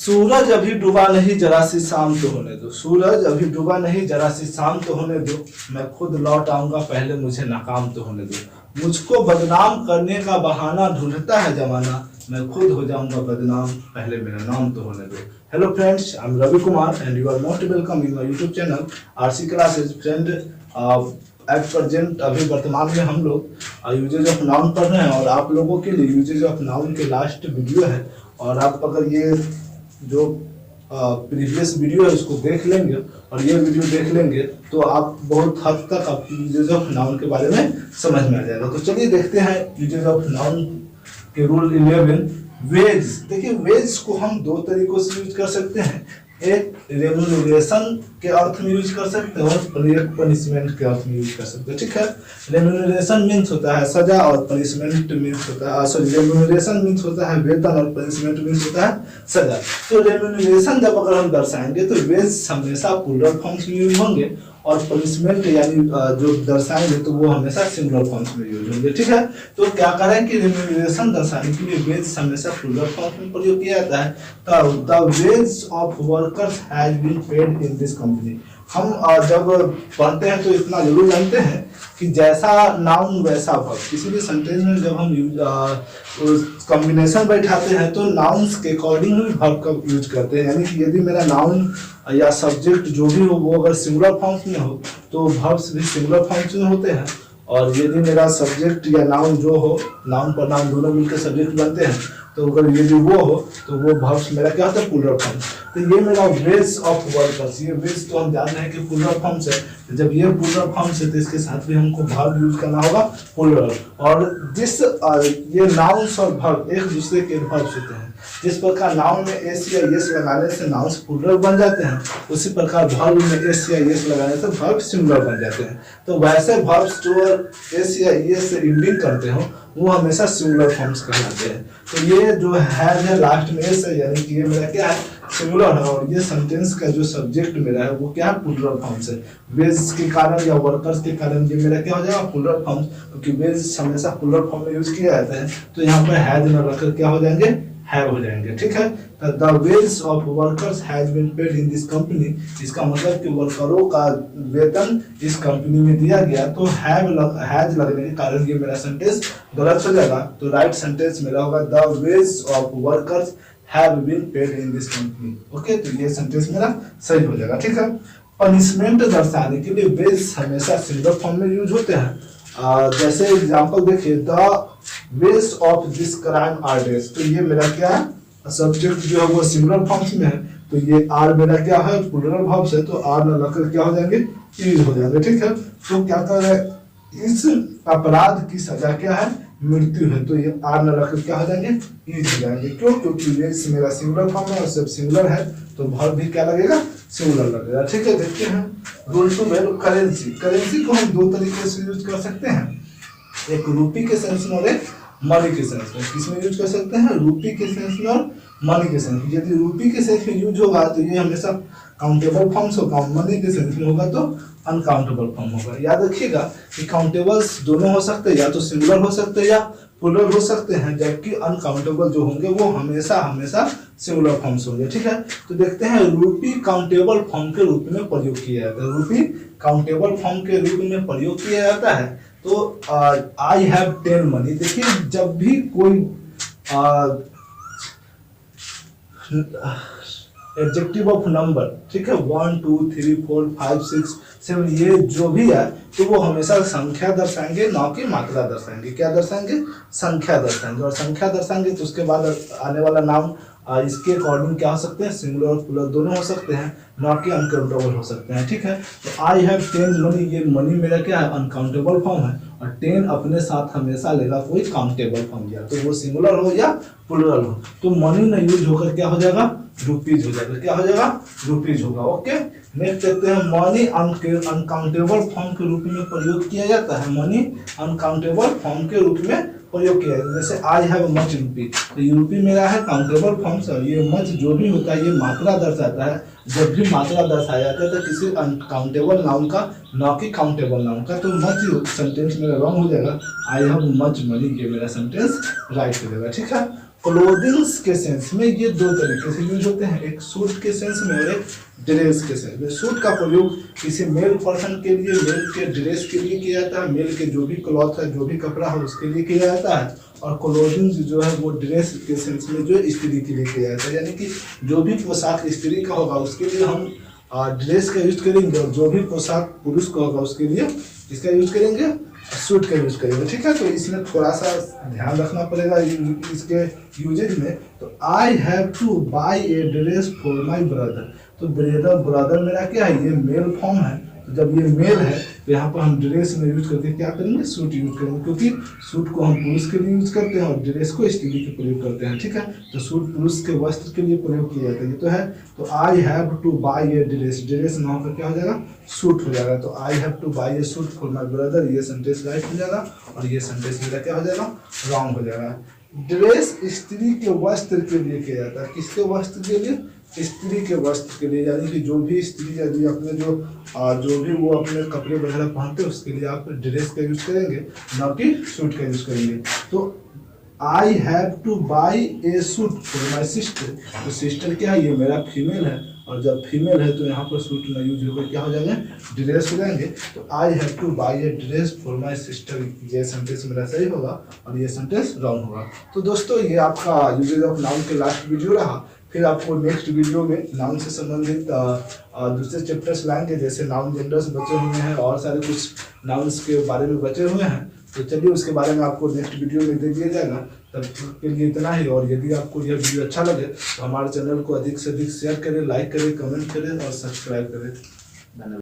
सूरज अभी डूबा नहीं, जरा सी शाम तो होने दो। सूरज अभी डूबा नहीं, जरा सी शाम तो होने दो। मैं खुद लौट आऊंगा, पहले मुझे नाकाम तो होने दो। मुझको बदनाम करने का बहाना ढूंढता है जमाना, मैं खुद हो जाऊंगा बदनाम, पहले मेरा नाम तो होने दो। Hello friends, I am Ravi Kumar and you are most welcome in my YouTube channel RC classes. Friend, at present अभी वर्तमान में हम लोग यूजेज ऑफ नाउन पढ़ रहे हैं और आप लोगों के लिए यूजेज ऑफ नाउन के लास्ट वीडियो है। और आप अगर ये जो प्रीवियस वीडियो है उसको देख लेंगे और ये वीडियो देख लेंगे तो आप बहुत हद तक आप यूजेज ऑफ नाउन के बारे में समझ में आ जाएगा। तो चलिए देखते हैं यूजेज ऑफ नाउन के रूल 11 वेज। देखिए, वेज को हम दो तरीकों से यूज कर सकते हैं। एक रेम्यूनरेशन के अर्थ में यूज कर सकते हैं और एक पनिशमेंट के अर्थ में यूज कर सकते हैं। ठीक है, रेम्यूनरेशन मीन्स होता है सजा और पनिशमेंट मीन्स होता है रेम्यूनरेशन मीन्स होता है वेतन और पनिशमेंट मीन्स होता है सजा। तो रेम्यूनरेशन जब अगर हम दर्शाएंगे तो वेज हमेशा प्लूरल फॉर्म्स में यूज होंगे और पनिशमेंट यानी जो दर्शाएंगे तो वो हमेशा सिंगुलर फॉर्म्स में यूज होंगे। ठीक है, तो क्या करें कि रेम्यूनरेशन दर्शाने के लिए वेज हमेशा प्लूरल फॉर्म्स में प्रयोग किया जाता है। The wage of workers has been paid in this company. हम जब पढ़ते हैं तो इतना जरूर जानते हैं कि जैसा नाउन वैसा वर्ब। किसी भी सेंटेंस में जब हम कॉम्बिनेशन बैठाते हैं तो नाउन्स के अकॉर्डिंग ही वर्ब का यूज करते हैं। यानी कि यदि मेरा नाउन या सब्जेक्ट जो भी हो वो अगर सिंगुलर फॉर्म्स में हो तो वर्ब्स भी सिंगुलर फॉर्म्स में होते हैं। और यदि मेरा सब्जेक्ट या नाउन जो हो, नाउन पर नाउन दोनों मिलकर सब्जेक्ट बनते हैं, तो अगर यदि वो हो तो वो वर्ब्स मेरा क्या होता है, प्लूरल फॉर्म। तो ये मेरा वेज ऑफ वर्कर्स, ये वेज तो हम जानते हैं कि प्लूरल फॉर्म्स है। तो जब ये प्लूरल फॉर्म्स है तो इसके साथ भी हमको वर्ब यूज करना होगा प्लूरल। और जिस ये नाउन्स और वर्ब एक दूसरे के वर्ब्स होते हैं। जिस प्रकार नाउन में एस या यस लगाने से नाउन्स प्लूरल बन जाते हैं, उसी प्रकार वर्ब में एस या यस लगाने से वर्ब सिंगुलर बन जाते हैं। तो वैसे वर्ब्स जो एस या यस से एंडिंग करते हो वो हमेशा सिंगुलर फॉर्म्स कहलाते हैं। तो ये जो है लास्ट में एस है, यानी कि ये मेरा क्या है, सिंगुलर है। और ये सेंटेंस का जो सब्जेक्ट मेरा है वो क्या है, प्लूरल फॉर्म्स है। वेज के कारण या वर्कर्स के कारण ये मेरा क्या हो जाएगा, प्लूरल फॉर्म्स, क्योंकि वेज हमेशा प्लूरल फॉर्म में यूज किया जाता है। तो यहाँ पर हैज न रखकर क्या हो जाएंगे, हैव हो जाएंगे। ठीक है, the wage of workers has been paid in this company. इसका मतलब कि वर्करों का वेतन इस कंपनी में दिया गया। तो हैज लगने के कारण ये मेरा सेंटेंस गलत हो जाएगा। तो राइट सेंटेंस मेरा होगा the wage of workers have been paid in this company. Okay, तो ये सेंटेंस मेरा सही हो जाएगा। ठीक है, पनिशमेंट दर्शाने के लिए वेज हमेशा सिंगुलर फॉर्म में यूज होते हैं। जैसे एग्जांपल देखिए, the wage of this crime are days. तो ये मेरा क्या है, सब्जेक्ट जो है वो सिंगुलर फॉर्म्स में है। तो ये आर मेरा क्या है, प्लूरल फॉर्म्स है। तो आर न लगकर क्या हो जाएंगे, यूज हो जाएंगे। ठीक है, तो क्या कर रहे हैं, इस अपराध की सजा क्या है, मृत्यु है। तो ये आर न रखकर क्या हो जाएंगे, यूज हो जाएंगे। क्यों, क्योंकि वेज मेरा सिंगुलर फॉर्म है और सब सिंगुलर है तो वर्ब भी क्या लगेगा, सिंगुलर लगेगा। ठीक है, देखते हैं रूल 12 करेंसी। करेंसी को हम दो तरीके से यूज कर सकते हैं, एक रूपी के सेंस में और एक मनी के सेंस में। किसमें यूज कर सकते हैं, रूपी के सेंस में और मनी के सेंस में। यदि रूपी के सेंस में यूज होगा तो ये हमेशा काउंटेबल फॉर्म्स होगा, मनी के सेंस में होगा तो अनकाउंटेबल फॉर्म होगा। याद रखिएगा कि काउंटेबल्स दोनों हो सकते हैं, या तो सिंगुलर हो सकते हैं या प्लूरल हो सकते हैं, जबकि अनकाउंटेबल जो होंगे वो हमेशा हमेशा सिंगुलर फॉर्म्स होंगे। ठीक है, तो देखते हैं रूपी काउंटेबल फॉर्म के रूप में प्रयोग किया जाता है। रूपी काउंटेबल फॉर्म के रूप में प्रयोग किया जाता है। तो आई हैव 10 मनी। देखिए, जब भी कोई एडजेक्टिव ऑफ नंबर, ठीक है, 1 2 3 4 5 6 7 ये जो भी है तो वो हमेशा संख्या दर्शाएंगे, ना कि मात्रा दर्शाएंगे। क्या दर्शाएंगे, संख्या दर्शाएंगे। और संख्या दर्शाएंगे तो उसके बाद आने वाला नाम इसके अकॉर्डिंग क्या हो सकते हैं, सिंगुलर और प्लूरल दोनों हो सकते हैं, ना कि अनकाउंटेबल हो सकते हैं। ठीक है, तो आई हैव 10 मनी, ये मनी मेरा क्या है, अनकाउंटेबल फॉर्म है। और 10 अपने साथ हमेशा लेगा कोई काउंटेबल फॉर्म, या तो वो सिंगुलर हो या प्लूरल हो। तो मनी न यूज होकर क्या हो जाएगा, रुपीज हो जाएगा। क्या हो जाएगा, रुपीज होगा। ओके, नेक्स्ट देखते हैं, मनी अनकाउंटेबल फॉर्म के रूप में प्रयोग किया जाता है। मनी अनकाउंटेबल फॉर्म के रूप में प्रयोग किया जाता है। जैसे आई हैव मच रुपी, तो ये रुपी मेरा है काउंटेबल फॉर्म से। ये मच जो भी होता है ये मात्रा दर्शाता है। जब भी मात्रा दर्शाया जाता है तो किसी अनकाउंटेबल नाउन का, ना कि काउंटेबल नाउन का। तो मच सेंटेंस मेरा रॉन्ग हो जाएगा, आई हैव मच मनी, ये मेरा सेंटेंस राइट हो जाएगा। ठीक है, क्लोथिंग्स के सेंस में ये दो तरीके से यूज होते हैं, एक सूट के सेंस में और एक ड्रेस के सेंस में। सूट का प्रयोग किसी मेल पर्सन के लिए, मेल के ड्रेस के लिए किया जाता है, मेल के जो भी क्लॉथ है, जो भी कपड़ा है उसके लिए किया जाता है। और क्लोथिंग्स जो है वो ड्रेस के सेंस में जो है स्त्री के लिए किया जाता है, यानी कि जो भी पोशाक स्त्री का होगा उसके लिए हम ड्रेस का यूज करेंगे, और जो भी पोशाक पुरुष का होगा उसके लिए इसका यूज करेंगे, सूट का यूज करेंगे। ठीक है, तो इसमें थोड़ा सा ध्यान रखना पड़ेगा इसके यूजेज में। तो I have two by a dress for my brother. तो ब्रदर मेरा क्या है, ये मेल फॉर्म है। तो जब ये मेल है तो यहाँ पर हम ड्रेस में यूज करके क्या करेंगे, सूट यूज करेंगे, क्योंकि सूट को हम पुरुष के लिए यूज करते हैं और ड्रेस को स्त्री के प्रयोग करते हैं। ठीक है, तो सूट पुरुष के वस्त्र के लिए प्रयोग किया जाता है, ये तो है। तो I have two by a dress, dress वहाँ पर क्या हो जाएगा, सूट हो जाएगा। तो I have two by A suit for my brother, ये सेंटेंस राइट हो जाएगा और ये सेंटेंस मेरा क्या हो जाएगा, रॉन्ग हो जाएगा। ड्रेस स्त्री के वस्त्र के लिए किया जाता है, किसके वस्त्र के लिए, स्त्री के वस्त्र के लिए, यानी कि जो भी स्त्री यदि अपने जो भी वो अपने कपड़े वगैरह पहनते हैं उसके लिए आप ड्रेस का यूज करेंगे, ना कि सूट का यूज करेंगे। तो I have two by A suit for my sister, तो सिस्टर क्या है, ये मेरा फीमेल है, और जब फीमेल है तो यहाँ पर सूट ना यूज होकर क्या हो जाएंगे, ड्रेस हो जाएंगे। तो I have two by a dress for my sister, ये सेंटेंस मेरा सही होगा और ये सेंटेंस रॉन्ग होगा। तो दोस्तों ये आपका यूजेज ऑफ नाउन के लास्ट वीडियो रहा। फिर आपको नेक्स्ट वीडियो में नाउन से संबंधित दूसरे चैप्टर्स लाएंगे, जैसे नाउन जेंडर्स बचे हुए हैं और सारे कुछ नाउन्स के बारे में बचे हुए हैं। तो चलिए उसके बारे में आपको नेक्स्ट वीडियो में दे दिया जाएगा। तब के लिए इतना ही, और यदि आपको यह वीडियो अच्छा लगे तो हमारे चैनल को अधिक से अधिक शेयर करें, लाइक करें, कमेंट करें और सब्सक्राइब करें। धन्यवाद।